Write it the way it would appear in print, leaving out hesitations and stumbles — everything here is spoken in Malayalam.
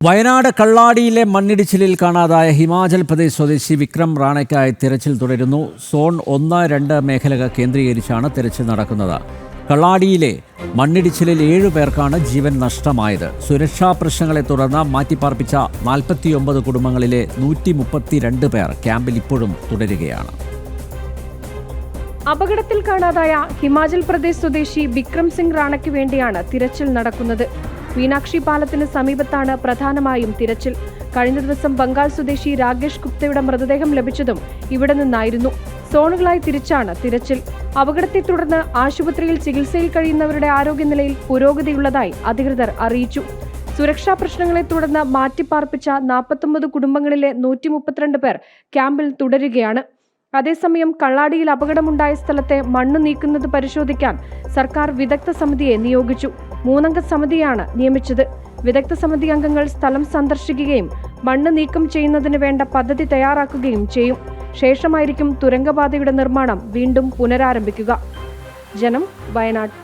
വയനാട് കള്ളാടിയിലെ മണ്ണിടിച്ചിലിൽ കാണാതായ ഹിമാചൽ പ്രദേശ് സ്വദേശി വിക്രം റാണയ്ക്കായി തിരച്ചിൽ തുടരുന്നു. സോൺ 1-2 മേഖലകൾ കേന്ദ്രീകരിച്ചാണ് തിരച്ചിൽ നടക്കുന്നത്. കള്ളാടിയിലെ മണ്ണിടിച്ചിലിൽ 7 പേർക്കാണ് ജീവൻ നഷ്ടമായത്. സുരക്ഷാ പ്രശ്നങ്ങളെ തുടർന്ന് മാറ്റിപ്പാർപ്പിച്ച 49 കുടുംബങ്ങളിലെ 132 പേർ ക്യാമ്പിൽ ഇപ്പോഴും തുടരുകയാണ്. അപകടത്തിൽ കാണാതായ ഹിമാചൽ പ്രദേശ് സ്വദേശി വിക്രം സിംഗ് റാണയ്ക്ക് വേണ്ടിയാണ് തിരച്ചിൽ നടക്കുന്നത്. മീനാക്ഷി പാലത്തിന് സമീപത്താണ് പ്രധാനമായും തിരച്ചിൽ. കഴിഞ്ഞ ദിവസം ബംഗാൾ സ്വദേശി രാകേഷ് ഗുപ്തയുടെ മൃതദേഹം ലഭിച്ചതും ഇവിടെ നിന്നായിരുന്നു. സോണുകളായി തിരിച്ചാണ് തിരച്ചിൽ. അപകടത്തെ തുടർന്ന് ആശുപത്രിയിൽ ചികിത്സയിൽ കഴിയുന്നവരുടെ ആരോഗ്യനിലയിൽ പുരോഗതിയുള്ളതായി അധികൃതർ അറിയിച്ചു. സുരക്ഷാ പ്രശ്നങ്ങളെ തുടർന്ന് മാറ്റിപ്പാർപ്പിച്ച 49 കുടുംബങ്ങളിലെ 132 പേർ ക്യാമ്പിൽ തുടരുകയാണ്. അതേസമയം കള്ളാടിയിൽ അപകടമുണ്ടായ സ്ഥലത്തെ മണ്ണ് നീക്കുന്നത് പരിശോധിക്കാൻ സർക്കാർ വിദഗ്ധ സമിതിയെ നിയോഗിച്ചു. 3 അംഗ സമിതിയാണ് നിയമിച്ചത്. വിദഗ്ധ സമിതി അംഗങ്ങൾ സ്ഥലം സന്ദർശിക്കുകയും മണ്ണ് നീക്കം ചെയ്യുന്നതിന് വേണ്ട പദ്ധതി തയ്യാറാക്കുകയും ചെയ്യും. ശേഷമായിരിക്കും തുരങ്കപാതയുടെ നിർമ്മാണം വീണ്ടും പുനരാരംഭിക്കുക. ജനം, വയനാട്.